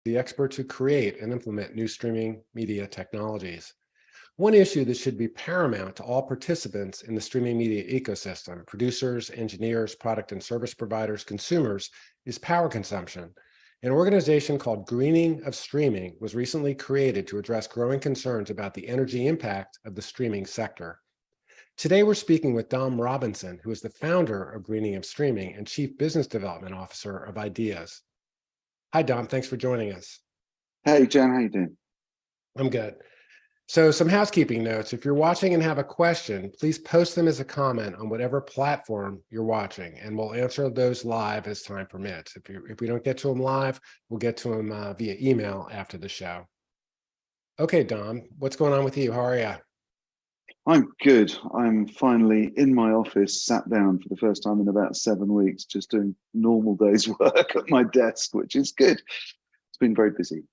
the experts who create and implement new streaming media technologies. One issue that should be paramount to all participants in the streaming media ecosystem, producers, engineers, product and service providers, consumers, is power consumption. An organization called Greening of Streaming was recently created to address growing concerns about the energy impact of the streaming sector. Today, we're speaking with Dom Robinson, who is the founder of Greening of Streaming and Chief Business Development Officer of Ideas. Hi, Dom. Thanks for joining us. Hey, Jan. How you doing? I'm good. So some housekeeping notes. If you're watching and have a question, please post them as a comment on whatever platform you're watching, and we'll answer those live as time permits. If we don't get to them live, we'll get to them via email after the show. Okay, Dom, what's going on with you? How are you? I'm good. I'm finally in my office, sat down for the first time in about 7 weeks, just doing normal day's work at my desk, which is good. It's been very busy.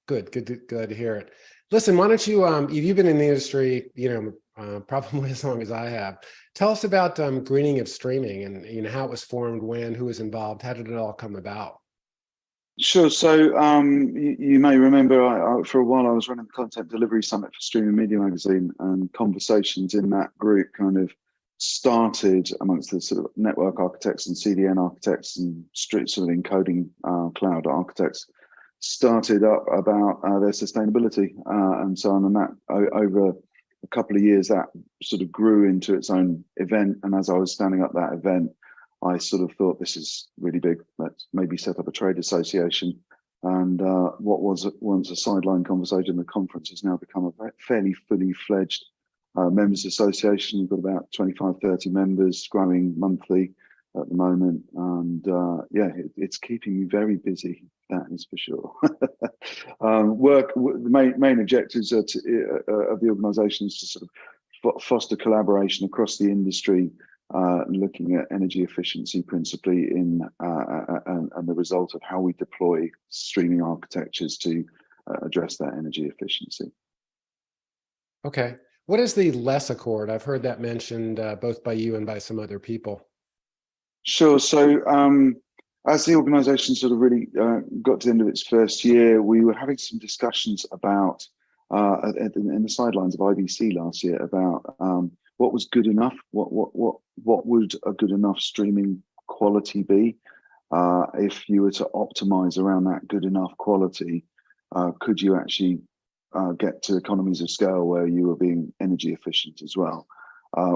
Good to hear it. Listen, why don't you, you've been in the industry, probably as long as I have. Tell us about Greening of Streaming and how it was formed, when, who was involved, how did it all come about? Sure. So you may remember for a while I was running the Content Delivery Summit for Streaming Media Magazine, and conversations in that group kind of started amongst the sort of network architects and CDN architects and sort of encoding cloud architects, started up about their sustainability and so on. And that over a couple of years, that sort of grew into its own event. And as I was standing up that event, I sort of thought, this is really big. Let's maybe set up a trade association. And what was once a sideline conversation, the conference has now become a fairly fully fledged members association. We've got about 25, 30 members, growing monthly at the moment. And it's keeping me very busy, that is for sure. The main objectives of the organisation is to sort of foster collaboration across the industry, looking at energy efficiency principally and the result of how we deploy streaming architectures to address that energy efficiency. Okay. What is the LESS Accord? I've heard that mentioned both by you and by some other people. Sure. So as the organisation sort of really got to the end of its first year, we were having some discussions about in the sidelines of IBC last year about what was good enough, what would a good enough streaming quality be? If you were to optimize around that good enough quality, could you actually get to economies of scale where you were being energy efficient as well?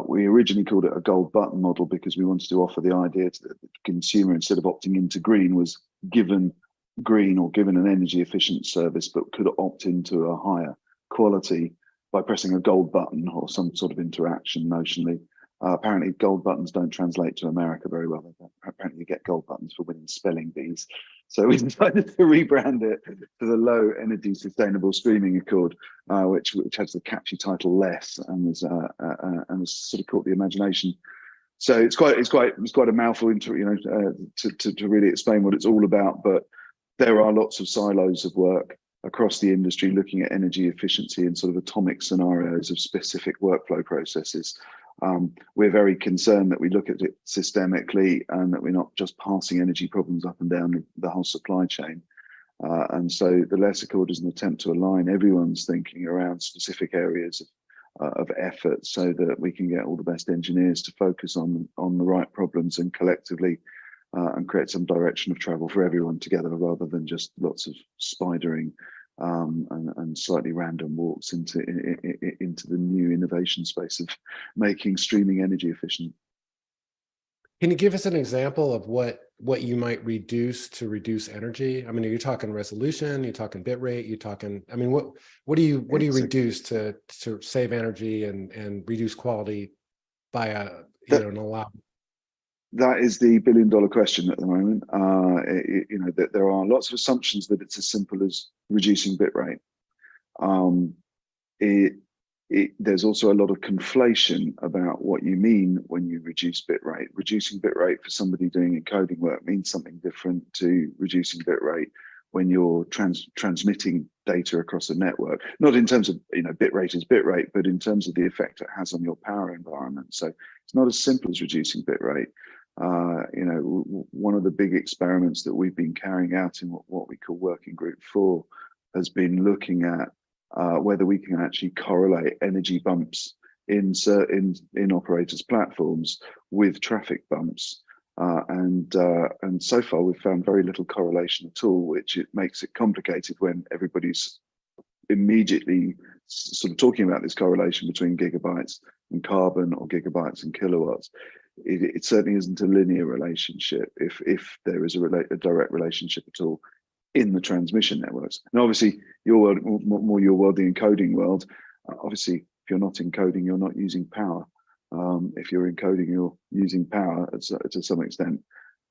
We originally called it a gold button model because we wanted to offer the idea to the consumer, instead of opting into green, was given green or given an energy efficient service, but could opt into a higher quality by pressing a gold button or some sort of interaction notionally. Apparently gold buttons don't translate to America very well. Apparently you get gold buttons for winning spelling bees. So we decided to rebrand it to the Low Energy Sustainable Streaming Accord, which has the catchy title LESS, and has sort of caught the imagination. So it's quite a mouthful to really explain what it's all about. But there are lots of silos of work across the industry looking at energy efficiency and sort of atomic scenarios of specific workflow processes. We're very concerned that we look at it systemically and that we're not just passing energy problems up and down the whole supply chain. And so the LESS Accord is an attempt to align everyone's thinking around specific areas of effort so that we can get all the best engineers to focus on the right problems and collectively and create some direction of travel for everyone together, rather than just lots of spidering and slightly random walks into the new innovation space of making streaming energy efficient. Can you give us an example of what you might reduce to reduce energy? I mean, are you talking resolution? Are you talking bit rate? You talking? I mean, what do you reduce to save energy and reduce quality by an allowed? That is the billion-dollar question at the moment. That there are lots of assumptions that it's as simple as reducing bitrate. There's also a lot of conflation about what you mean when you reduce bitrate. Reducing bitrate for somebody doing encoding work means something different to reducing bitrate when you're transmitting data across a network. Not in terms of bitrate is bitrate, but in terms of the effect it has on your power environment. So it's not as simple as reducing bitrate. One of the big experiments that we've been carrying out in what we call Working Group 4 has been looking at whether we can actually correlate energy bumps in operators' platforms with traffic bumps. And so far we've found very little correlation at all, which it makes it complicated when everybody's immediately sort of talking about this correlation between gigabytes and carbon or gigabytes and kilowatts. It certainly isn't a linear relationship, if there is a direct relationship at all in the transmission networks. And obviously, your world, more your world, the encoding world, obviously, if you're not encoding, you're not using power. If you're encoding, you're using power to some extent.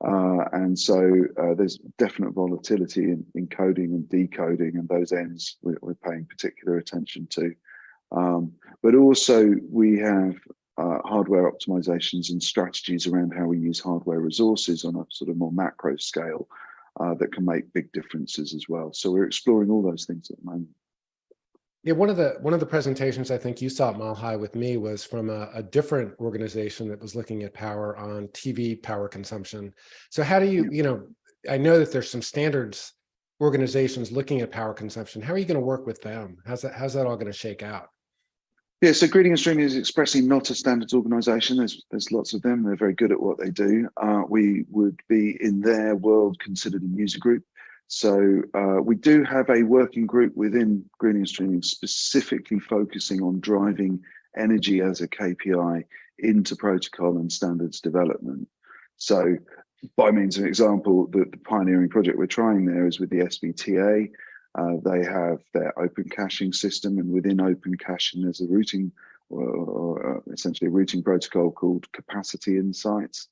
And so there's definite volatility in encoding and decoding, and those ends we're paying particular attention to. But also we have hardware optimizations and strategies around how we use hardware resources on a sort of more macro scale that can make big differences as well. So we're exploring all those things at the moment. Yeah, one of the presentations I think you saw at Mile High with me was from a different organization that was looking at power on TV power consumption. So how do you, I know that there's some standards organizations looking at power consumption. How are you going to work with them? How's that all going to shake out? Yeah, so Greeting and Streaming is expressly not a standards organization. There's lots of them. They're very good at what they do. We would be, in their world, considered a user group. So we do have a working group within Greeting and Streaming specifically focusing on driving energy as a KPI into protocol and standards development. So by means of example, the pioneering project we're trying there is with the SVTA. They have their open caching system, and within open caching, there's a routing, or essentially a routing protocol called Capacity Insights.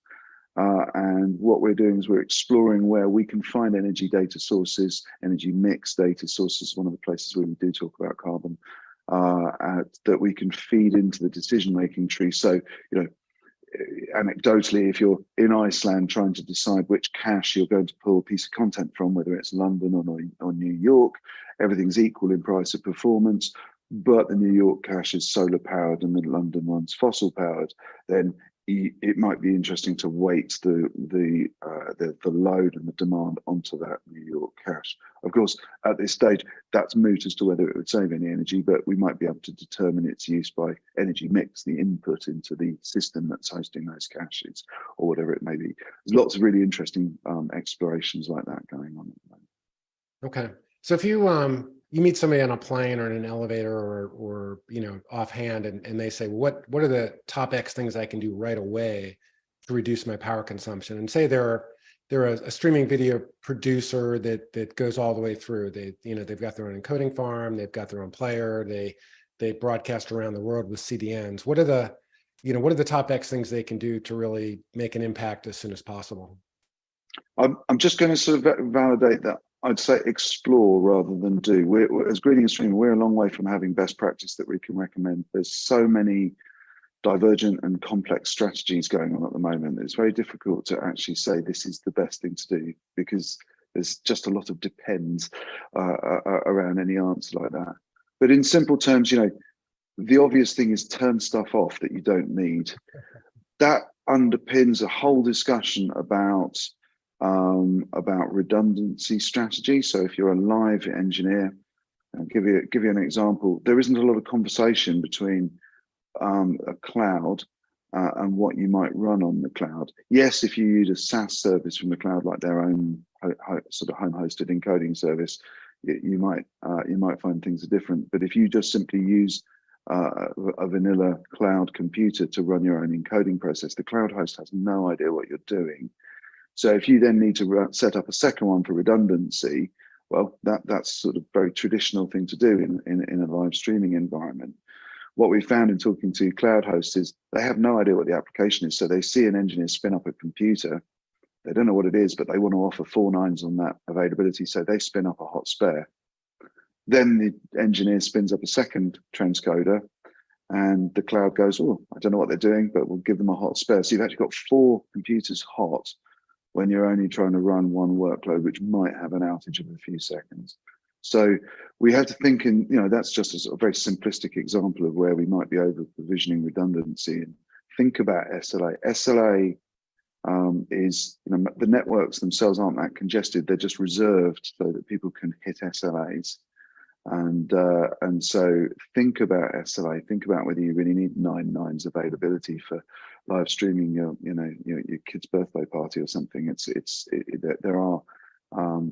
And what we're doing is we're exploring where we can find energy data sources, energy mix data sources, one of the places where we do talk about carbon, that we can feed into the decision-making tree. So, anecdotally, if you're in Iceland trying to decide which cache you're going to pull a piece of content from, whether it's London or New York, everything's equal in price of performance, but the New York cache is solar powered and the London one's fossil powered, then it might be interesting to weight the load and the demand onto that New York cache. Of course, at this stage, that's moot as to whether it would save any energy, but we might be able to determine its use by energy mix, the input into the system that's hosting those caches, or whatever it may be. There's lots of really interesting explorations like that going on at the moment. Okay, so if you meet somebody on a plane or in an elevator or offhand, and they say, what are the top X things I can do right away to reduce my power consumption? And say they're a streaming video producer that goes all the way through. They've got their own encoding farm, they've got their own player, they broadcast around the world with CDNs. What are the top X things they can do to really make an impact as soon as possible? I'm just going to sort of validate that. I'd say explore rather than do. We're as Greeting and Streaming, we're a long way from having best practice that we can recommend. There's so many divergent and complex strategies going on at the moment. It's very difficult to actually say this is the best thing to do, because there's just a lot of depends around any answer like that. But in simple terms, the obvious thing is turn stuff off that you don't need. That underpins a whole discussion about redundancy strategy. So if you're a live engineer, I'll give you an example. There isn't a lot of conversation between a cloud and what you might run on the cloud. Yes, if you use a SaaS service from the cloud, like their own sort of home-hosted encoding service, you might find things are different. But if you just simply use a vanilla cloud computer to run your own encoding process, the cloud host has no idea what you're doing. So if you then need to set up a second one for redundancy, well, that's sort of very traditional thing to do in a live streaming environment. What we found in talking to cloud hosts is they have no idea what the application is. So they see an engineer spin up a computer, they don't know what it is, but they want to offer 4 nines on that availability. So they spin up a hot spare. Then the engineer spins up a second transcoder, and the cloud goes, oh, I don't know what they're doing, but we'll give them a hot spare. So you've actually got 4 computers hot when you're only trying to run one workload, which might have an outage of a few seconds. So we had to think in, that's just a sort of very simplistic example of where we might be over provisioning redundancy, and think about SLA. SLA is, the networks themselves aren't that congested. They're just reserved so that people can hit SLAs. And so think about SLA. Think about whether you really need 9 nines availability for live streaming your kid's birthday party or something. There are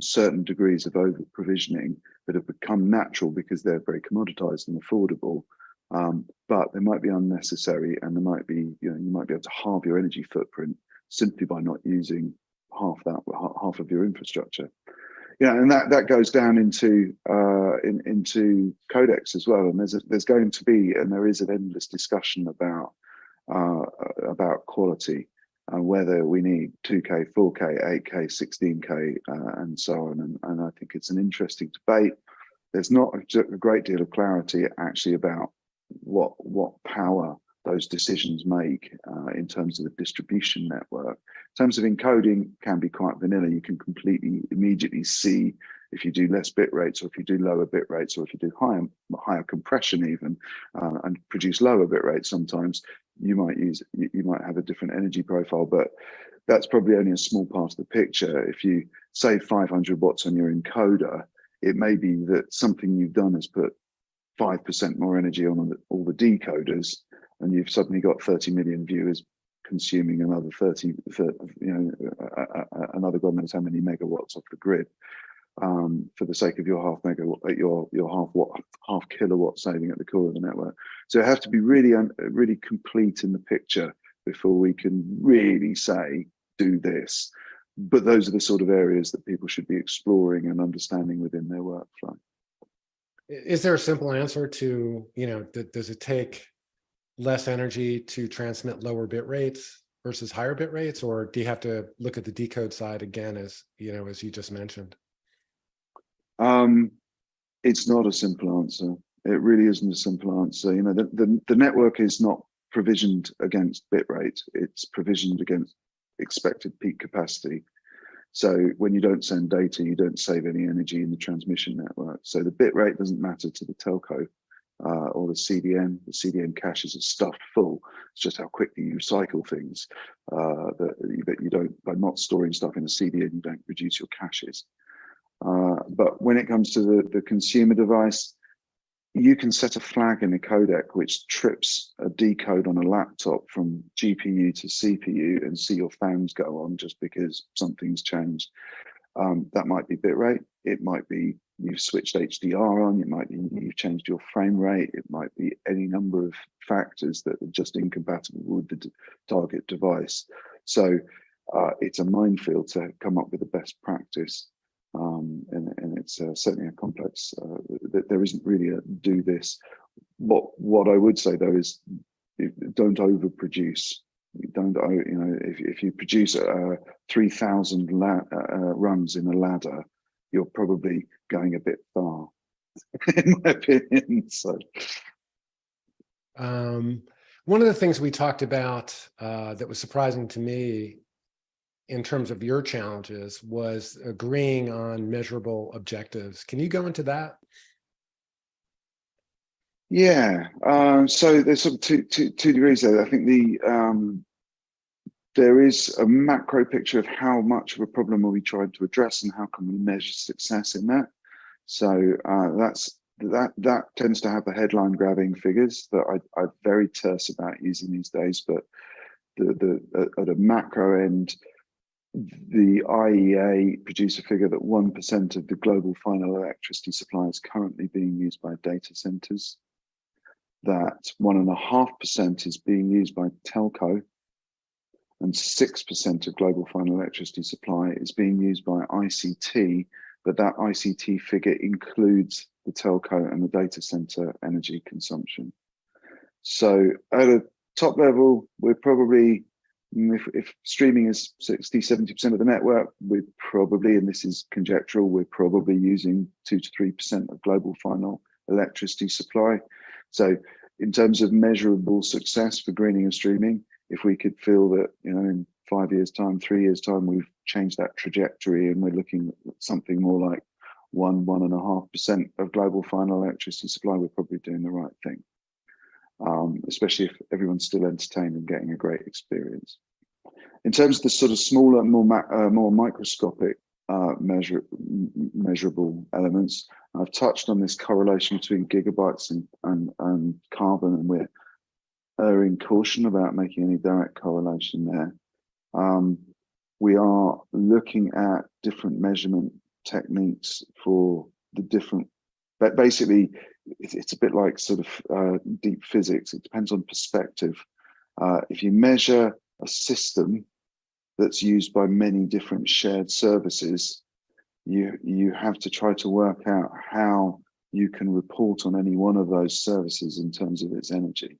certain degrees of over provisioning that have become natural because they're very commoditized and affordable. But they might be unnecessary, and there might be, you might be able to halve your energy footprint simply by not using half of your infrastructure. And that goes down into codecs as well. And there's going to be, and there is, an endless discussion about quality, whether we need 2K, 4K, 8K, 16K, and so on. And I think it's an interesting debate. There's not a great deal of clarity actually about what power those decisions make in terms of the distribution network. In terms of encoding, can be quite vanilla. You can completely immediately see if you do less bit rates, or if you do lower bit rates, or if you do higher compression even, and produce lower bit rates. Sometimes you might have a different energy profile, but that's probably only a small part of the picture. If you save 500 watts on your encoder, it may be that something you've done has put 5% more energy on all the decoders, and you've suddenly got 30 million viewers consuming another another God knows how many megawatts off the grid, for the sake of your half kilowatt saving at the core of the network. So it has to be really complete in the picture before we can really say do this. But those are the sort of areas that people should be exploring and understanding within their workflow. Is there a simple answer to, does it take less energy to transmit lower bit rates versus higher bit rates, or do you have to look at the decode side again, as you just mentioned? It's not a simple answer. It really isn't a simple answer. The network is not provisioned against bit rate. It's provisioned against expected peak capacity. So when you don't send data, you don't save any energy in the transmission network. So the bit rate doesn't matter to the telco or the CDN. The CDN caches are stuffed full. It's just how quickly you recycle things. That you don't, by not storing stuff in a CDN, you don't reduce your caches. But when it comes to the consumer device, you can set a flag in a codec which trips a decode on a laptop from GPU to CPU and see your fans go on just because something's changed. That might be bitrate. It might be you've switched HDR on. It might be you've changed your frame rate. It might be any number of factors that are just incompatible with the target device. So it's a minefield to come up with the best practice. And it's certainly a complex, there isn't really a do this. What I would say though is don't overproduce. Don't, if you produce 3,000 runs in a ladder, you're probably going a bit far, in my opinion. So, one of the things we talked about that was surprising to me in terms of your challenges was agreeing on measurable objectives. Can you go into that? Yeah, so there's sort of two degrees there. I think there is a macro picture of how much of a problem are we trying to address and how can we measure success in that. So that tends to have the headline grabbing figures that I'm very terse about using these days. But at a macro end, the IEA produced a figure that 1% of the global final electricity supply is currently being used by data centers, that 1.5% is being used by telco, and 6% of global final electricity supply is being used by ICT, but that ICT figure includes the telco and the data center energy consumption. So at a top level, we're probably, if streaming is 60-70% of the network, we're probably, and this is conjectural, we're probably using 2 to 3% of global final electricity supply. So in terms of measurable success for greening and streaming, if we could feel that, in 5 years' time, 3 years' time, we've changed that trajectory and we're looking at something more like 1.5% of global final electricity supply, we're probably doing the right thing. Especially if everyone's still entertained and getting a great experience. In terms of the sort of smaller, more microscopic measurable elements, I've touched on this correlation between gigabytes and carbon, and we're erring caution about making any direct correlation there. We are looking at different measurement techniques for the different, but basically it's a bit like sort of deep physics. It depends on perspective. If you measure a system that's used by many different shared services, you have to try to work out how you can report on any one of those services in terms of its energy.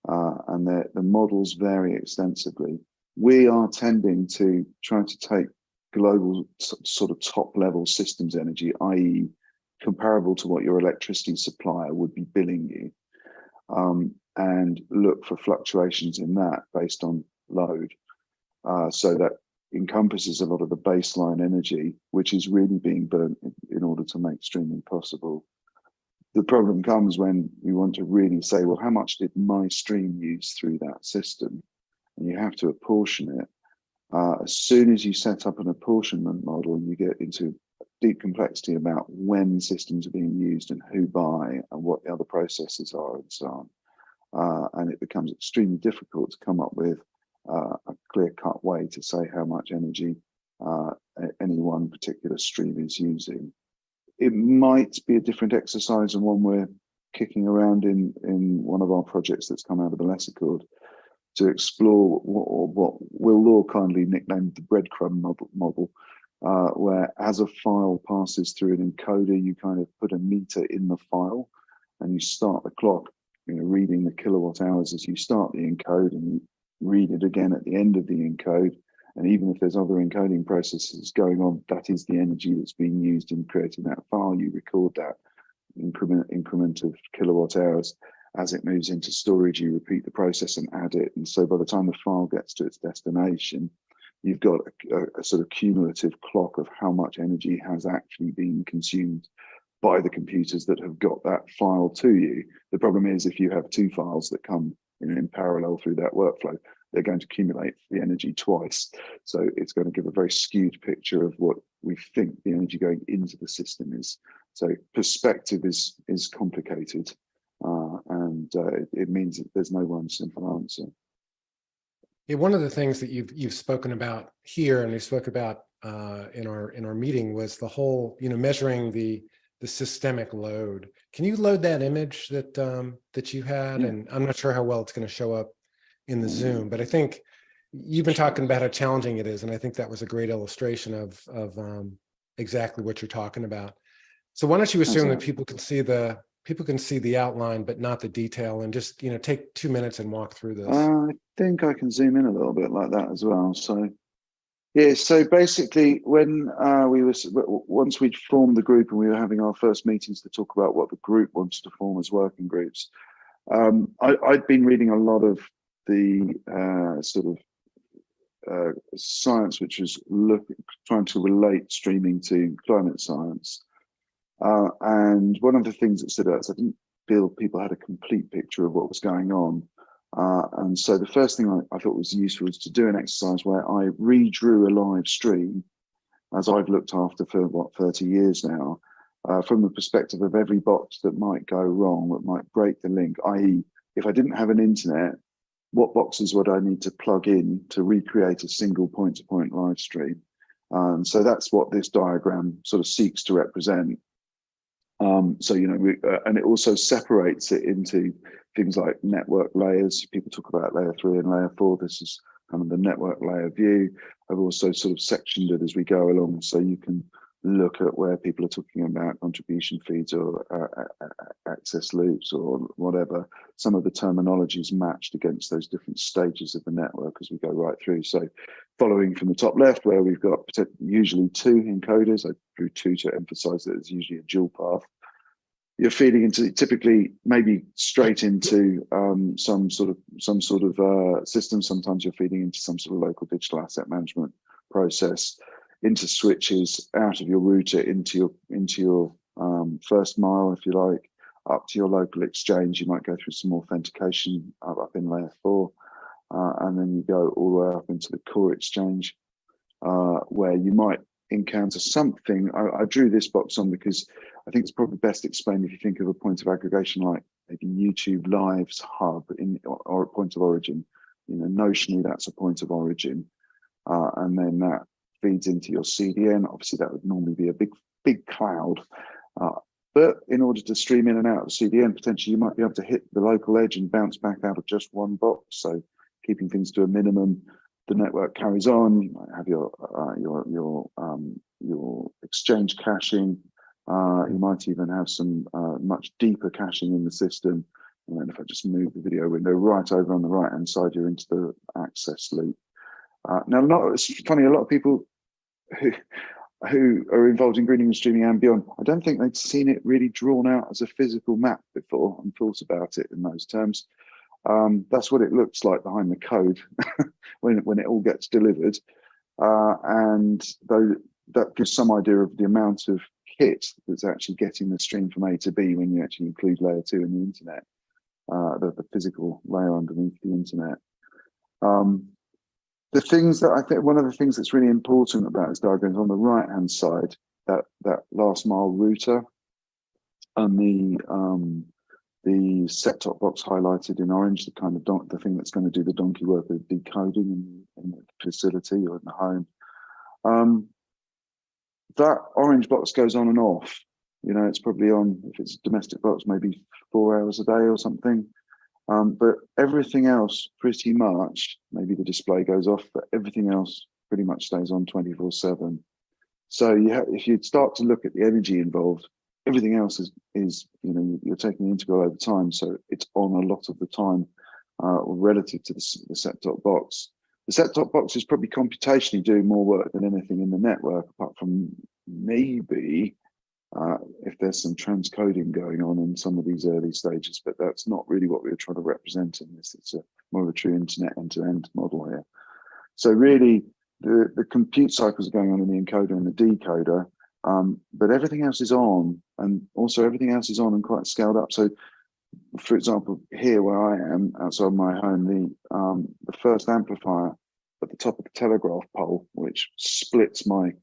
And the models vary extensively. We are tending to try to take global sort of top level systems energy, i.e. comparable to what your electricity supplier would be billing you, and look for fluctuations in that based on load. So that encompasses a lot of the baseline energy, which is really being burnt in order to make streaming possible. The problem comes when you want to really say, well, how much did my stream use through that system? And you have to apportion it. As soon as you set up an apportionment model, you get into deep complexity about when systems are being used and who by and what the other processes are and so on. And it becomes extremely difficult to come up with a clear-cut way to say how much energy any one particular stream is using. It might be a different exercise than one we're kicking around in one of our projects that's come out of the Lessicord, to explore what Will Law kindly nicknamed the breadcrumb model, where as a file passes through an encoder, you kind of put a meter in the file and you start the clock, reading the kilowatt hours as you start the encode, and you read it again at the end of the encode. And even if there's other encoding processes going on, that is the energy that's being used in creating that file. You record that increment of kilowatt hours. As it moves into storage, you repeat the process and add it. And so by the time the file gets to its destination, you've got a sort of cumulative clock of how much energy has actually been consumed by the computers that have got that file to you. The problem is, if you have two files that come in parallel through that workflow, they're going to accumulate the energy twice. So it's going to give a very skewed picture of what we think the energy going into the system is. So perspective is complicated. And it means that there's no one simple answer. Yeah, one of the things that you've spoken about here, and we spoke about in our meeting, was the whole measuring the systemic load. Can you load that image that you had? Yeah. And I'm not sure how well it's going to show up in the Zoom, but I think you've been talking about how challenging it is, and I think that was a great illustration of exactly what you're talking about. So why don't you assume that people can see the outline, but not the detail, and just take 2 minutes and walk through this. I think I can zoom in a little bit like that as well. So yeah, so basically, when once we'd formed the group and we were having our first meetings to talk about what the group wanted to form as working groups, I'd been reading a lot of the science which was trying to relate streaming to climate science. And one of the things that stood out is I didn't feel people had a complete picture of what was going on. And so the first thing I thought was useful was to do an exercise where I redrew a live stream, as I've looked after for 30 years now, from the perspective of every box that might go wrong, that might break the link, i.e. if I didn't have an internet, what boxes would I need to plug in to recreate a single point-to-point live stream? So that's what this diagram sort of seeks to represent. So, and it also separates it into things like network layers. People talk about layer 3 and layer 4. This is kind of the network layer view. I've also sort of sectioned it as we go along, so you can look at where people are talking about contribution feeds or access loops or whatever. Some of the terminology is matched against those different stages of the network as we go right through. So following from the top left, where we've got usually 2 encoders, I drew 2 to emphasize that it's usually a dual path. You're feeding into typically maybe straight into some sort of system. Sometimes you're feeding into some sort of local digital asset management process, into switches, out of your router, into your first mile, if you like, up to your local exchange. You might go through some authentication up in layer 4. and then you go all the way up into the core exchange, where you might encounter something. I drew this box on because I think it's probably best explained if you think of a point of aggregation like maybe YouTube Live's hub or a point of origin. Notionally that's a point of origin, and then that feeds into your CDN. Obviously, that would normally be a big cloud. But in order to stream in and out of CDN, potentially you might be able to hit the local edge and bounce back out of just one box. So keeping things to a minimum, the network carries on. You might have your exchange caching. You might even have some much deeper caching in the system. And then if I just move the video window right over on the right-hand side, you're into the access loop. Now, it's funny, a lot of people who are involved in greening and streaming and beyond, I don't think they'd seen it really drawn out as a physical map before and thought about it in those terms. That's what it looks like behind the code when it all gets delivered. And though that gives some idea of the amount of kit that's actually getting the stream from A to B when you actually include layer 2 in the internet, the physical layer underneath the internet. The things that I think, one of the things that's really important about this diagram is on the right-hand side, that last mile router and the set-top box highlighted in orange, the kind of the thing that's going to do the donkey work of decoding in the facility or in the home. That orange box goes on and off. It's probably on, if it's a domestic box, maybe 4 hours a day or something. But everything else pretty much, maybe the display goes off, but everything else pretty much stays on 24/7. So if you start to look at the energy involved, everything else is you're taking the integral over time, so it's on a lot of the time relative to the set-top box. The set-top box is probably computationally doing more work than anything in the network, apart from maybe if there's some transcoding going on in some of these early stages, but that's not really what we were trying to represent in this. It's more of a true internet end-to-end model here. So really, the compute cycles are going on in the encoder and the decoder, but everything else is on, and also everything else is on and quite scaled up. So, for example, here where I am, outside my home, the first amplifier at the top of the telegraph pole, which splits my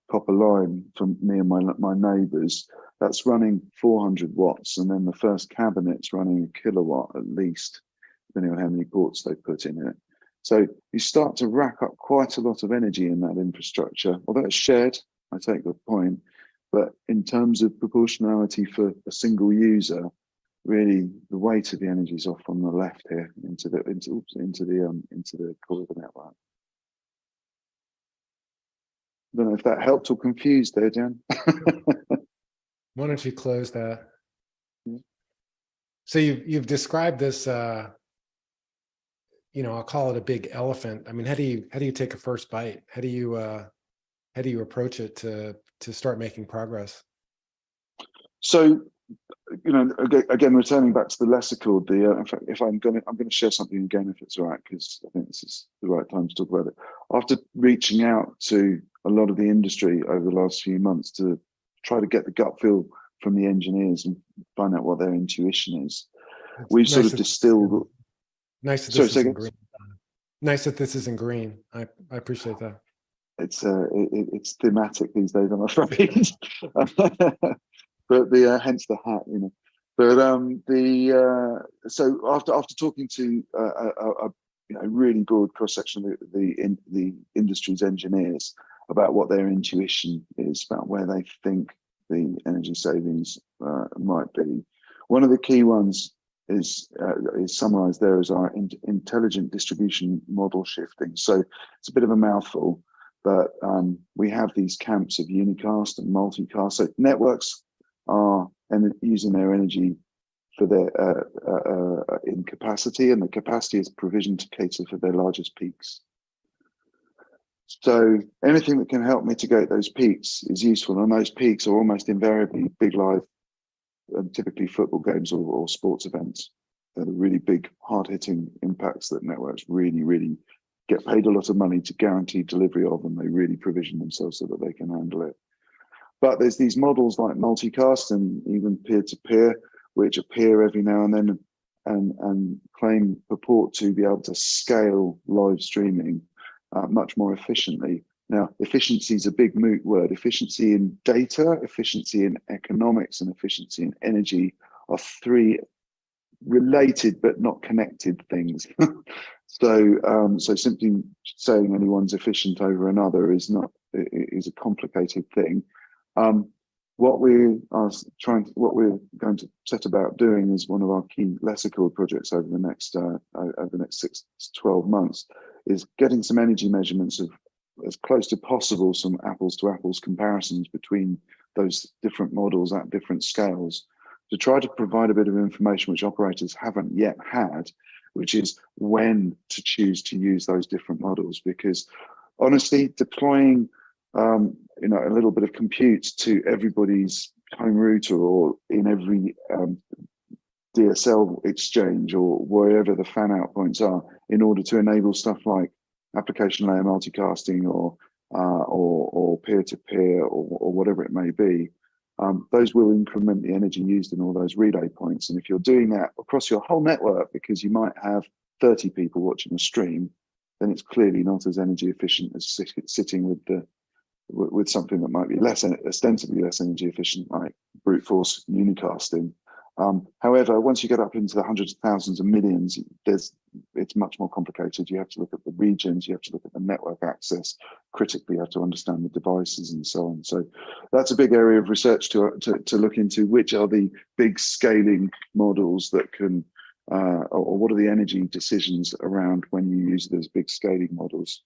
copper line from me and my neighbours, that's running 400 watts, and then the first cabinet's running a kilowatt at least, depending on how many ports they put in it. So you start to rack up quite a lot of energy in that infrastructure, although it's shared, I take the point, but in terms of proportionality for a single user, really the weight of the energy is off on the left here into the core of the network. I don't know if that helped or confused there, Jan. Why don't you close that? Yeah. So you've described this, I'll call it a big elephant. I mean, how do you take a first bite? How do you approach it to start making progress? So, again, returning back to the lexical, in fact, if I'm going to share something again, if it's all right, because I think this is the right time to talk about it. After reaching out to a lot of the industry over the last few months to try to get the gut feel from the engineers and find out what their intuition is, we've sort of distilled. Nice that this is in green. Nice that this is in green. I appreciate that. It's thematic these days, I'm afraid. But hence the hat, But so after talking to a really broad cross section of the industry's engineers about what their intuition is, about where they think the energy savings might be, one of the key ones is summarized there as our intelligent distribution model shifting. So it's a bit of a mouthful, but we have these camps of unicast and multicast. So networks are using their energy for their in capacity, and the capacity is provisioned to cater for their largest peaks. So anything that can help mitigate those peaks is useful, and those peaks are almost invariably big live, typically football games or sports events. They're the really big, hard-hitting impacts that networks really get paid a lot of money to guarantee delivery of, and they really provision themselves so that they can handle it. But there's these models like multicast and even peer-to-peer, which appear every now and then and purport to be able to scale live streaming much more efficiently. Now, efficiency is a big moot word. Efficiency in data, efficiency in economics, and efficiency in energy are three related but not connected things. So simply saying anyone's efficient over another is a complicated thing. What we're going to set about doing is one of our key Lessicord projects over the next 6 to 12 months is getting some energy measurements of as close to possible some apples to apples comparisons between those different models at different scales, to try to provide a bit of information which operators haven't yet had, which is when to choose to use those different models. Because honestly, deploying a little bit of compute to everybody's home router or in every DSL exchange or wherever the fan out points are, in order to enable stuff like application layer multicasting or peer-to-peer or whatever it may be, those will increment the energy used in all those relay points. And if you're doing that across your whole network, because you might have 30 people watching a stream, then it's clearly not as energy efficient as sitting with something that might be ostensibly less energy efficient, like brute force unicasting. However, once you get up into the hundreds of thousands of millions, it's much more complicated. You have to look at the regions, you have to look at the network access, critically you have to understand the devices and so on. So that's a big area of research to look into, which are the big scaling models that can, or what are the energy decisions around when you use those big scaling models.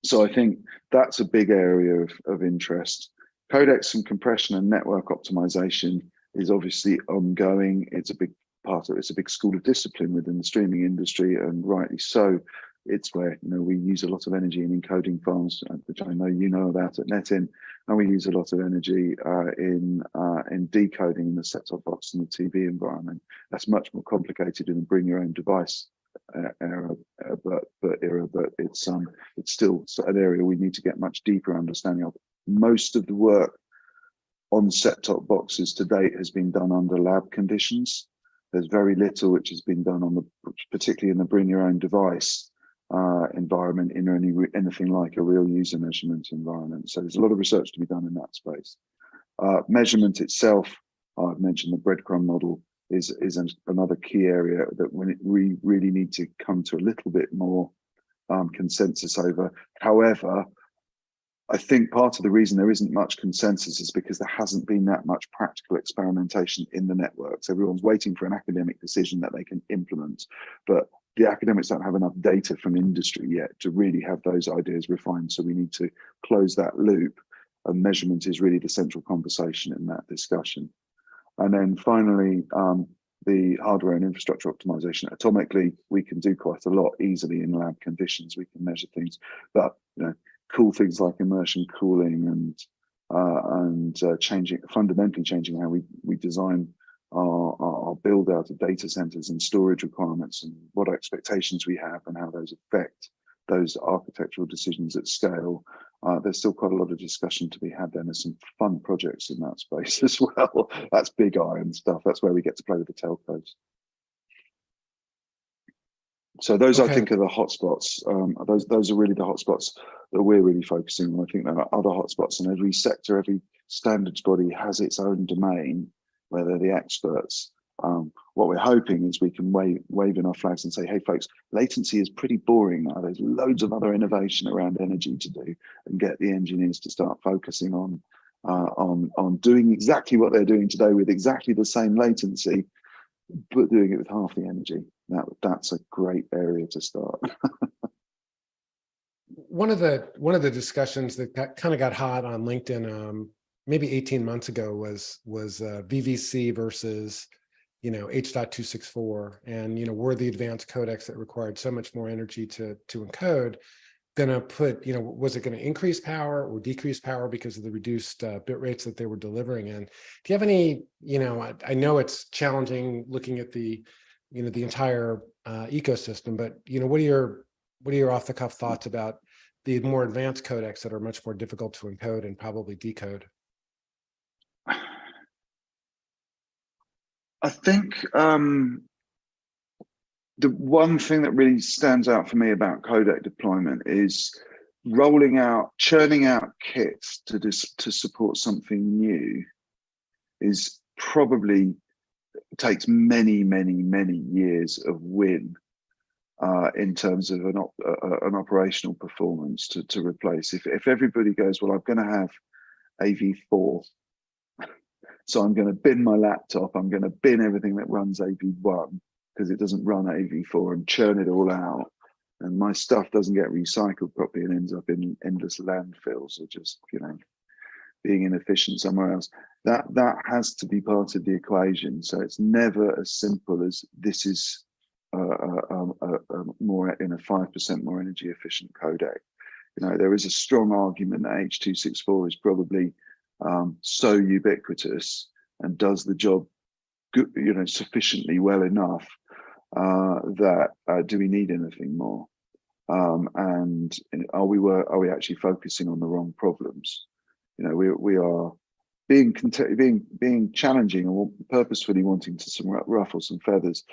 So I think that's a big area of interest. Codecs and compression and network optimization is obviously ongoing. It's a big part of it. It's a big school of discipline within the streaming industry, and rightly so. It's where we use a lot of energy in encoding farms, which I know you know about at Netin, and we use a lot of energy in decoding in the set-top box and the TV environment. That's much more complicated in the bring your own device era, but it's still an area we need to get much deeper understanding of. Most of the work on set-top boxes to date has been done under lab conditions. There's very little which has been done particularly in the bring your own device environment in anything like a real user measurement environment. So there's a lot of research to be done in that space. Measurement itself, I've mentioned the breadcrumb model is another key area that we really need to come to a little bit more consensus over. However, I think part of the reason there isn't much consensus is because there hasn't been that much practical experimentation in the networks. Everyone's waiting for an academic decision that they can implement, but the academics don't have enough data from industry yet to really have those ideas refined. So we need to close that loop, and measurement is really the central conversation in that discussion. And then finally, the hardware and infrastructure optimization. Atomically, we can do quite a lot easily in lab conditions. We can measure things, but cool things like immersion cooling and fundamentally changing how we design our build out of data centers and storage requirements, and what expectations we have and how those affect those architectural decisions at scale. There's still quite a lot of discussion to be had there. There's some fun projects in that space as well. That's big iron stuff. That's where we get to play with the telcos. So those, okay, I think, are the hotspots. Those are really the hotspots that we're really focusing on. I think there are other hotspots, and every sector, every standards body has its own domain where they're the experts. What we're hoping is we can wave in our flags and say, hey folks, latency is pretty boring now. There's loads of other innovation around energy to do, and get the engineers to start focusing on doing exactly what they're doing today with exactly the same latency, but doing it with half the energy. That's a great area to start. One of the discussions that kind of got hot on LinkedIn maybe 18 months ago was VVC versus H.264, and were the advanced codecs that required so much more energy to encode going to put, was it going to increase power or decrease power because of the reduced bit rates that they were delivering? And do you have any, I know it's challenging looking at the entire ecosystem, but what are your off the cuff thoughts about the more advanced codecs that are much more difficult to encode and probably decode? I think the one thing that really stands out for me about codec deployment is churning out kits to support something new is probably takes many, many, many years of win in terms of an operational performance to replace. If everybody goes, well, I'm going to have AV4, so I'm going to bin my laptop, I'm going to bin everything that runs AV1 because it doesn't run AV4 and churn it all out. And my stuff doesn't get recycled properly and ends up in endless landfills or just, being inefficient somewhere else. That has to be part of the equation. So it's never as simple as this is more in a 5% more energy efficient codec. There is a strong argument that H.264 is probably so ubiquitous and does the job good, sufficiently well enough that do we need anything more? And are we actually focusing on the wrong problems? We are being challenging or purposefully wanting to ruffle some feathers.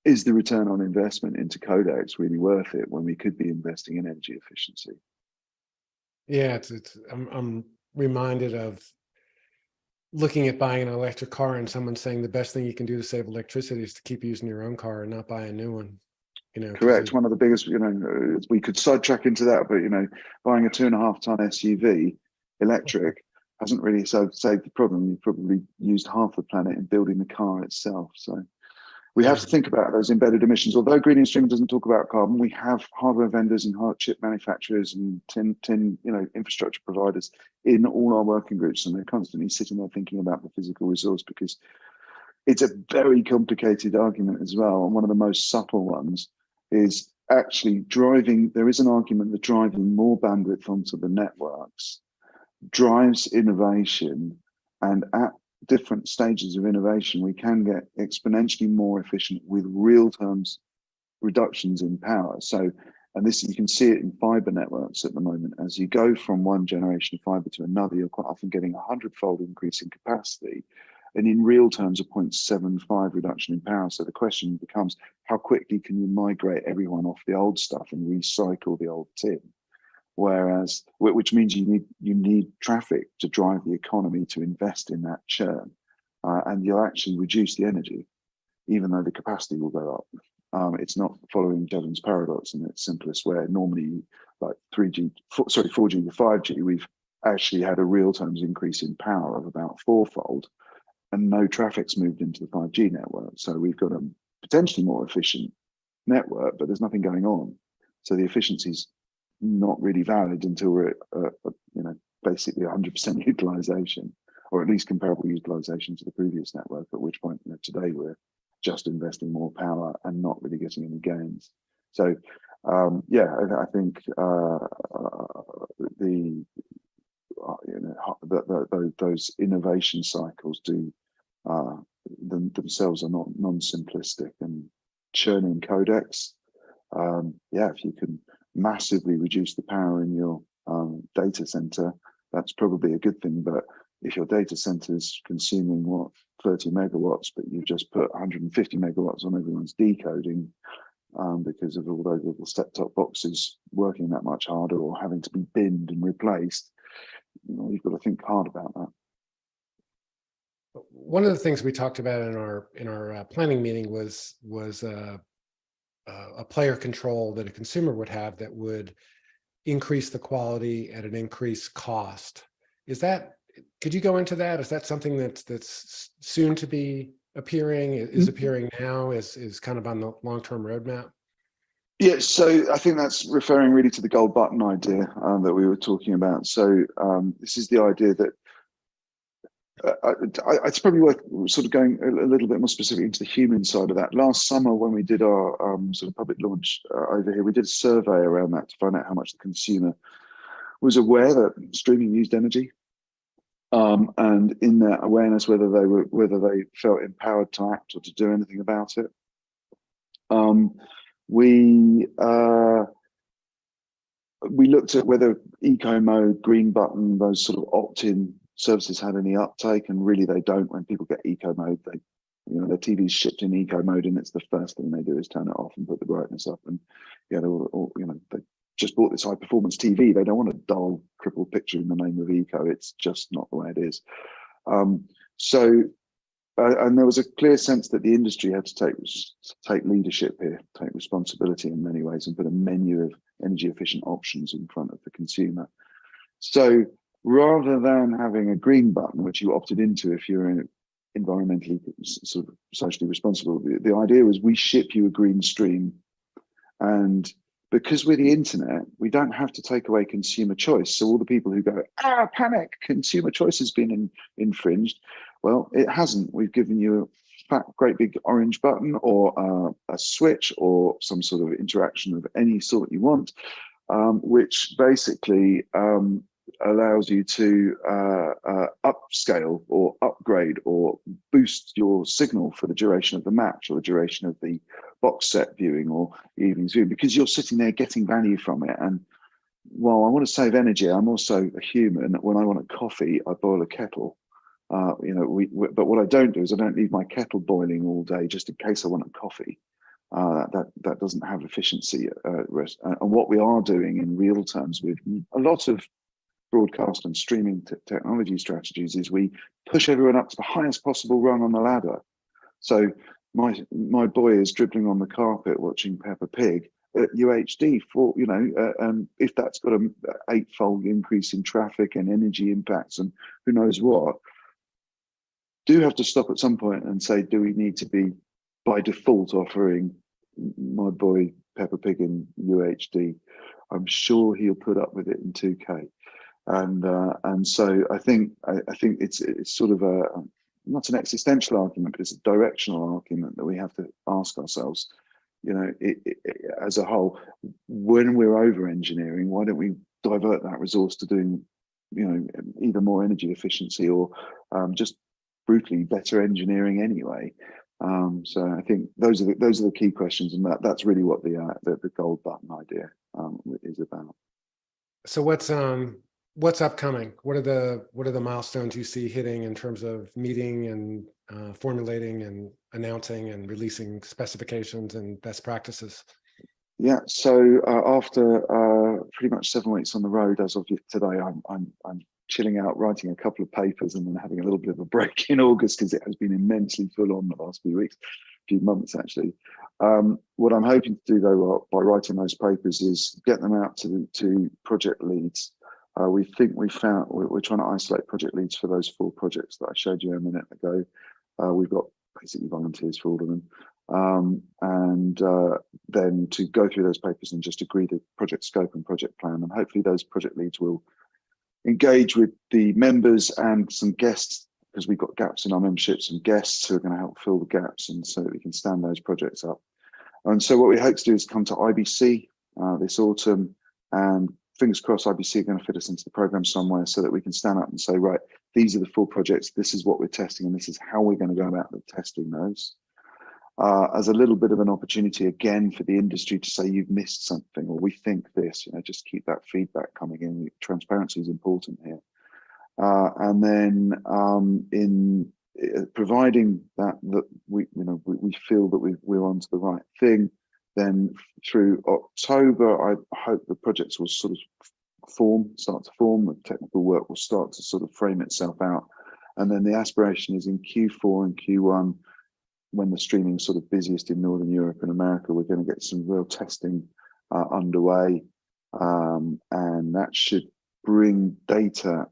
Is the return on investment into codecs really worth it when we could be investing in energy efficiency? Yeah, I'm reminded of looking at buying an electric car and someone saying the best thing you can do to save electricity is to keep using your own car and not buy a new one. Correct. One of the biggest, we could sidetrack into that, but buying a 2.5-ton SUV electric hasn't really saved the problem. You've probably used half the planet in building the car itself. So we have to think about those embedded emissions. Although Green and Stream doesn't talk about carbon, we have hardware vendors and hard chip manufacturers and tin infrastructure providers in all our working groups, and they're constantly sitting there thinking about the physical resource, because it's a very complicated argument as well. And one of the most subtle ones is actually driving. There is an argument that driving more bandwidth onto the networks drives innovation, and at different stages of innovation, we can get exponentially more efficient with real terms reductions in power. So, and this, you can see it in fiber networks at the moment. As you go from one generation of fiber to another, you're quite often getting 100-fold increase in capacity, and in real terms, a 0.75 reduction in power. So the question becomes, how quickly can you migrate everyone off the old stuff and recycle the old tin? Whereas, which means you need traffic to drive the economy to invest in that churn, and you'll actually reduce the energy, even though the capacity will go up. It's not following Jevons paradox in its simplest way. Normally, like 4G to 5G, we've actually had a real terms increase in power of about 4-fold, and no traffic's moved into the 5G network. So we've got a potentially more efficient network, but there's nothing going on. So the efficiency's not really valid until we're at, basically 100% utilization, or at least comparable utilization to the previous network, at which point today we're just investing more power and not really getting any gains. So I think those innovation cycles themselves are not non-simplistic, and churning codecs, if you can massively reduce the power in your data center, that's probably a good thing. But if your data center is consuming 30 megawatts, but you've just put 150 megawatts on everyone's decoding because of all those little set-top boxes working that much harder or having to be binned and replaced, you've got to think hard about that. One of the things we talked about in our planning meeting was a player control that a consumer would have that would increase the quality at an increased cost. Could you go into that? Is that something that's soon to be appearing, is appearing now, is kind of on the long-term roadmap? Yeah, so I think that's referring really to the gold button idea that we were talking about. So this is the idea that it's probably worth sort of going a little bit more specific into the human side of that. Last summer, when we did our sort of public launch over here, we did a survey around that to find out how much the consumer was aware that streaming used energy, and in that awareness, whether they felt empowered to act or to do anything about it. We looked at whether eco mode, green button, those sort of opt-in services had any uptake, and really they don't. When people get eco mode, they're TV's shipped in eco mode, and it's the first thing they do is turn it off and put the brightness up. And yeah, they just bought this high performance TV. They don't want a dull, crippled picture in the name of eco. It's just not the way it is. And there was a clear sense that the industry had to take leadership here, take responsibility in many ways, and put a menu of energy efficient options in front of the consumer. So rather than having a green button, which you opted into if you're environmentally sort of socially responsible, the idea was we ship you a green stream, and because we're the internet, we don't have to take away consumer choice. So all the people who go, panic, consumer choice has been infringed. Well, it hasn't. We've given you a fat, great big orange button, or a switch, or some sort of interaction of any sort you want, which basically allows you to upscale or upgrade or boost your signal for the duration of the match or the duration of the box set viewing or evening viewing, because you're sitting there getting value from it. And while I want to save energy, I'm also a human. When I want a coffee, I boil a kettle. But what I don't do is I don't leave my kettle boiling all day just in case I want a coffee. That doesn't have efficiency risk. And what we are doing in real terms with a lot of broadcast and streaming technology strategies is we push everyone up to the highest possible rung on the ladder. So my boy is dribbling on the carpet watching Peppa Pig at UHD for, if that's got an 8-fold increase in traffic and energy impacts and who knows what, do have to stop at some point and say, do we need to be by default offering my boy Peppa Pig in UHD? I'm sure he'll put up with it in 2K. And so I think it's sort of not an existential argument, but it's a directional argument that we have to ask ourselves, as a whole, when we're over engineering, why don't we divert that resource to doing, either more energy efficiency or just brutally better engineering anyway? So I think those are the key questions, and that's really what the gold button idea is about. So what's upcoming? What are the milestones you see hitting in terms of meeting and formulating and announcing and releasing specifications and best practices? Yeah, so after pretty much 7 weeks on the road as of today, I'm chilling out, writing a couple of papers, and then having a little bit of a break in August because it has been immensely full on the last few months actually. What I'm hoping to do though by writing those papers is get them out to project leads. We're trying to isolate project leads for those 4 projects that I showed you a minute ago. We've got basically volunteers for all of them. And then to go through those papers and just agree the project scope and project plan. And hopefully those project leads will engage with the members and some guests, because we've got gaps in our membership, some guests who are going to help fill the gaps, and so that we can stand those projects up. And so what we hope to do is come to IBC this autumn, and fingers crossed IBC are going to fit us into the program somewhere so that we can stand up and say, right, these are the 4 projects, this is what we're testing, and this is how we're going to go about testing those. As a little bit of an opportunity again for the industry to say you've missed something, or we think this, just keep that feedback coming in. Transparency is important here. And then in providing that we feel that we're onto the right thing, then through October, I hope the projects will sort of start to form, the technical work will start to sort of frame itself out. And then the aspiration is in Q4 and Q1, when the streaming is sort of busiest in Northern Europe and America, we're going to get some real testing underway. And that should bring data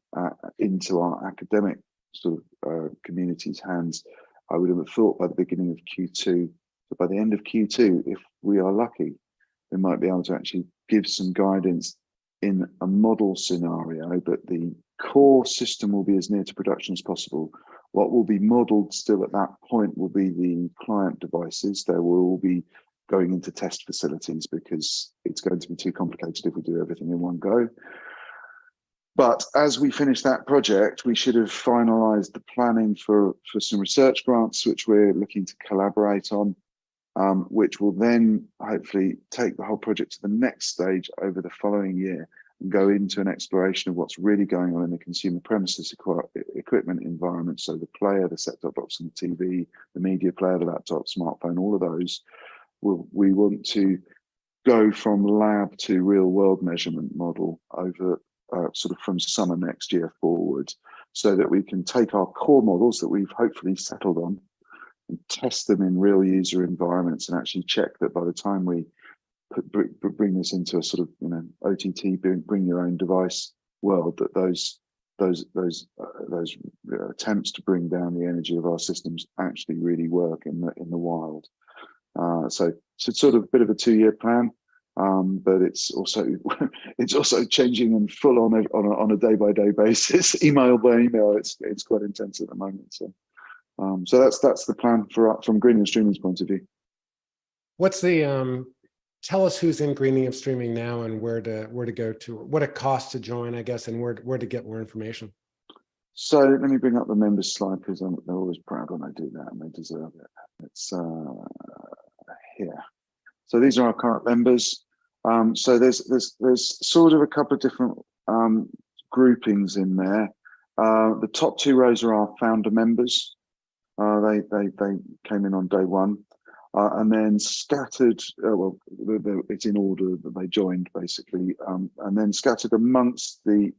into our academic sort of community's hands. I would have thought by the beginning of Q2. So by the end of Q2, if we are lucky, we might be able to actually give some guidance in a model scenario, but the core system will be as near to production as possible. What will be modeled still at that point will be the client devices. They will all be going into test facilities because it's going to be too complicated if we do everything in one go. But as we finish that project, we should have finalized the planning for some research grants, which we're looking to collaborate on, which will then hopefully take the whole project to the next stage over the following year. and go into an exploration of what's really going on in the consumer premises equipment environment. So the player, the set-top box and the TV, the media player, the laptop, smartphone, all of those, we want to go from lab to real world measurement model over sort of from summer next year forward, so that we can take our core models that we've hopefully settled on and test them in real user environments and actually check that by the time we bring this into a sort of, you know, OTT, bring your own device world, that those attempts to bring down the energy of our systems actually really work in the wild. So it's sort of a bit of a 2-year plan, but it's also changing and full on a day-by-day basis, email by email. It's quite intense at the moment. So that's the plan from Greening and Streaming's point of view. What's the tell us who's in Greening and Streaming now and where to go to, what it costs to join, I guess, and where to get more information. So let me bring up the members slide, because they're always proud when I do that, and they deserve it. It's here. So these are our current members. So there's sort of a couple of different groupings in there. The top 2 rows are our founder members. They came in on day 1, and then scattered. Well, it's in order that they joined, basically, and then scattered amongst the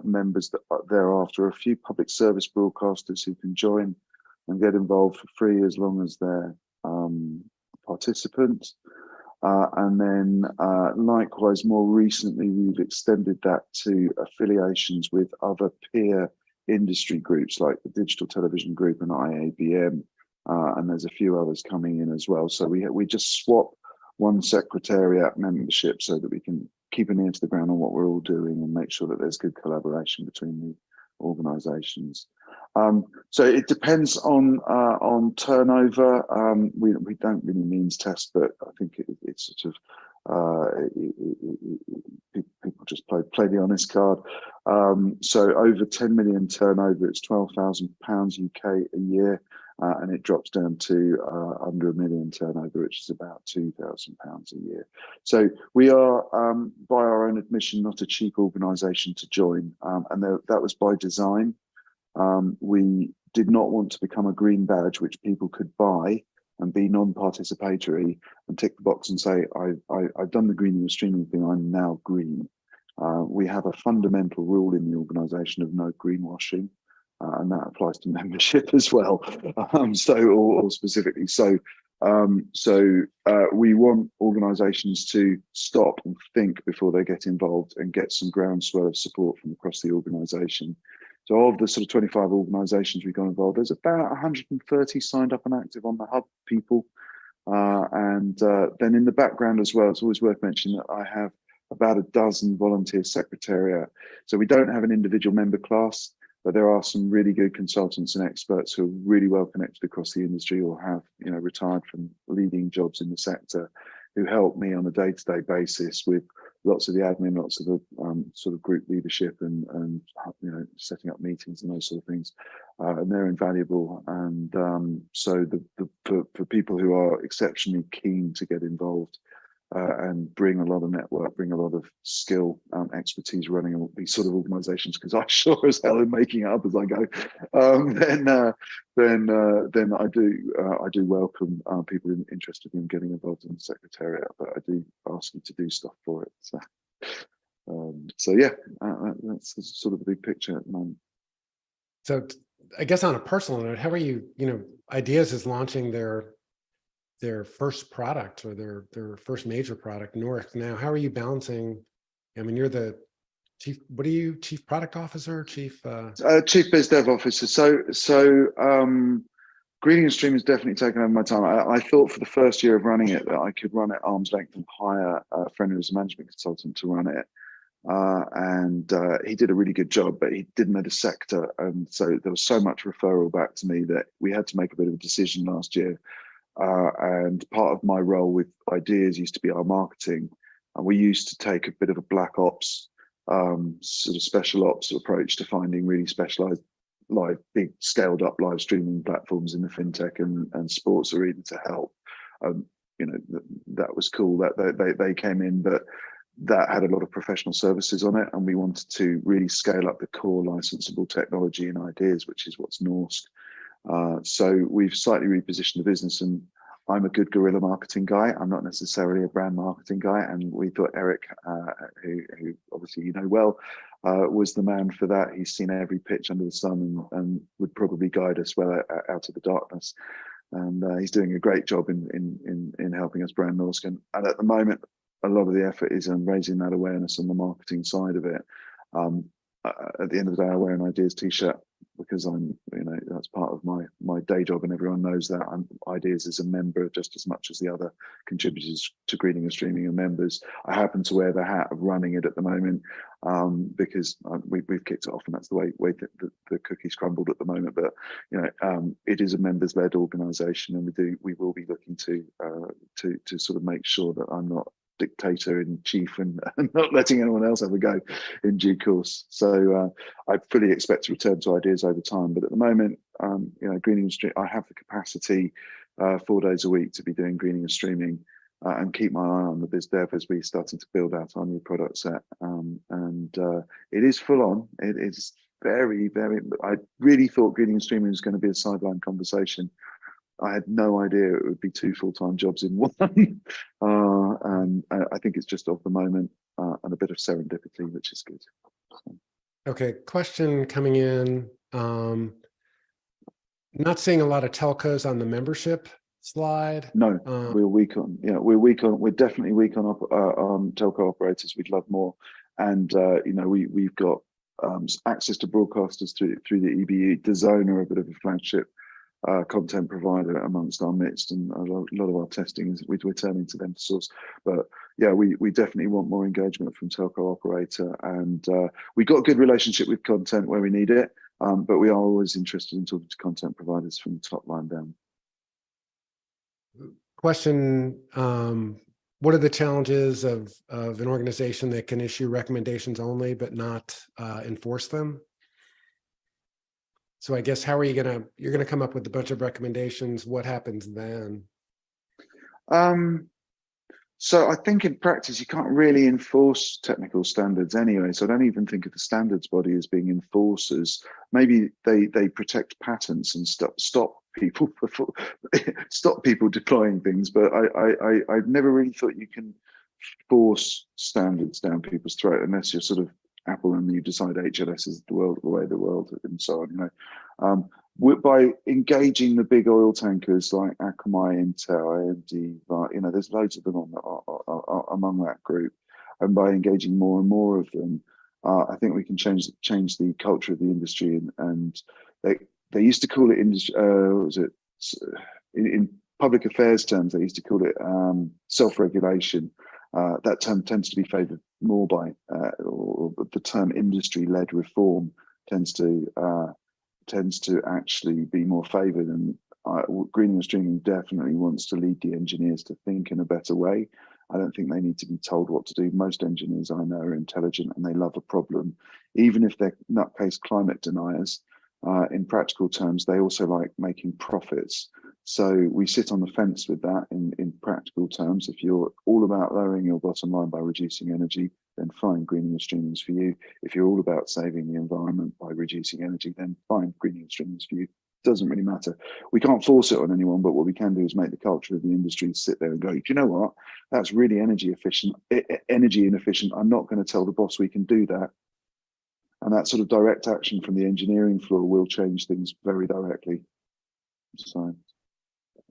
members that thereafter, a few public service broadcasters who can join and get involved for free as long as they're participants. And then likewise, more recently, we've extended that to affiliations with other peer industry groups like the Digital Television Group and IABM, and there's a few others coming in as well. So we just swap one secretariat membership so that we can keep an ear to the ground on what we're all doing and make sure that there's good collaboration between the organisations. So it depends on turnover. We don't really means test, but I think it's sort of people just play the honest card. So over 10 million turnover, it's £12,000 UK a year, and it drops down to under £1 million turnover, which is about £2,000 a year. So we are, by our own admission, not a cheap organisation to join, and that was by design. We did not want to become a green badge which people could buy and be non-participatory and tick the box and say, I've done the greening and streaming thing, I'm now green. We have a fundamental rule in the organisation of no greenwashing, and that applies to membership as well. Or specifically, we want organisations to stop and think before they get involved and get some groundswell of support from across the organisation. So of the sort of 25 organisations we got involved, there's about 130 signed up and active on the hub people. And then in the background as well, it's always worth mentioning that I have about a dozen volunteer secretariat. So we don't have an individual member class, but there are some really good consultants and experts who are really well connected across the industry or have, you know, retired from leading jobs in the sector, who help me on a day-to-day basis with lots of the admin, lots of the sort of group leadership and you know, setting up meetings and those sort of things, and they're invaluable. And so for people who are exceptionally keen to get involved and bring a lot of network, bring a lot of skill, expertise running these sort of organisations, because I sure as hell am making it up as I go. Then I do welcome people interested in getting involved in the secretariat, but I do ask you to do stuff for it. So yeah, that's sort of the big picture at the moment. So I guess on a personal note, how are you? You know, Ideas is launching their first product or their first major product, North. Now, how are you balancing? I mean, you're the chief. What are you? Chief product officer? Chief biz dev officer. So Greening and Streaming has definitely taken over my time. I thought for the first year of running it that I could run it arm's length and hire a friend who was a management consultant to run it. And he did a really good job, but he didn't know the sector. And so there was so much referral back to me that we had to make a bit of a decision last year. And part of my role with Ideas used to be our marketing. And we used to take a bit of a black ops, sort of special ops approach to finding really specialized big scaled up live streaming platforms in the fintech and sports arena to help. You know, that was cool that they came in, but that had a lot of professional services on it, and we wanted to really scale up the core licensable technology and ideas, which is what's Norsk. So we've slightly repositioned the business, and I'm a good guerrilla marketing guy. I'm not necessarily a brand marketing guy, and we thought Eric, who obviously you know well, was the man for that. He's seen every pitch under the sun and would probably guide us well out of the darkness. And he's doing a great job in helping us brand Norsk. And at the moment, a lot of the effort is on raising that awareness on the marketing side of it. At the end of the day, I wear an Ideas t-shirt because that's part of my day job, and everyone knows that. Ideas is a member just as much as the other contributors to Greening and Streaming are members. I happen to wear the hat of running it at the moment because we've kicked it off, and that's the way the cookies crumbled at the moment. But it is a members-led organisation, and we will be looking to sort of make sure that I'm not dictator in chief and not letting anyone else have a go in due course. So I fully expect to return to Ideas over time, but at the moment, Greening and Streaming, I have the capacity 4 days a week to be doing Greening and Streaming and keep my eye on the biz dev as we starting to build out our new product set. It is full on. It is very, very. I really thought Greening and Streaming was going to be a sideline conversation. I had no idea it would be 2 full-time jobs in one. And I think it's just of the moment and a bit of serendipity, which is good. So. Okay, question coming in. Not seeing a lot of telcos on the membership slide. No, we're weak on. Yeah, we're definitely weak on telco operators. We'd love more, and we've got access to broadcasters through the EBE. DAZN are a bit of a flagship content provider amongst our midst, and a lot of our testing is we're turning to them to source. But yeah, we definitely want more engagement from telco operator, and we got a good relationship with content where we need it, but we are always interested in talking to content providers from the top line down. Question, what are the challenges of an organization that can issue recommendations only but not enforce them? So I guess you're gonna come up with a bunch of recommendations. What happens then? So I think in practice, you can't really enforce technical standards anyway. So I don't even think of the standards body as being enforcers. Maybe they protect patents and stop people deploying things. But I've never really thought you can force standards down people's throat unless you're sort of Apple and you decide HLS is the way the world and so on. By engaging the big oil tankers like Akamai, Intel, AMD, there's loads of them among that group, and by engaging more and more of them, I think we can change the culture of the industry. And they used to call it in public affairs terms, they used to call it self-regulation. That term tends to be favoured more by, or the term industry-led reform tends to actually be more favoured. And Greening and Streaming definitely wants to lead the engineers to think in a better way. I don't think they need to be told what to do. Most engineers I know are intelligent and they love a problem, even if they're nutcase climate deniers. In practical terms, they also like making profits. So we sit on the fence with that in practical terms. If you're all about lowering your bottom line by reducing energy, then fine, Greening and Streaming is for you. If you're all about saving the environment by reducing energy, then fine, Greening and Streaming is for you. Doesn't really matter. We can't force it on anyone, but what we can do is make the culture of the industry sit there and go, do you know what? That's really energy inefficient. I'm not going to tell the boss we can do that. And that sort of direct action from the engineering floor will change things very directly. So.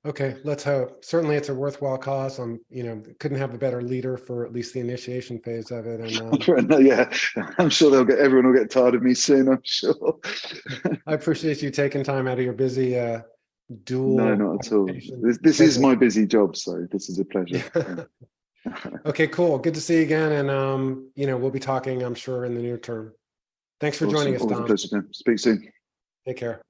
Okay, let's hope. Certainly, it's a worthwhile cause. Couldn't have a better leader for at least the initiation phase of it. And yeah, I'm sure everyone will get tired of me soon. I'm sure. I appreciate you taking time out of your busy dual. No, not at all. This is my busy job, so this is a pleasure. Yeah. Okay, cool. Good to see you again, and we'll be talking, I'm sure, in the near term. Thanks for joining us, Tom. Always a pleasure, Tim. Speak soon. Take care.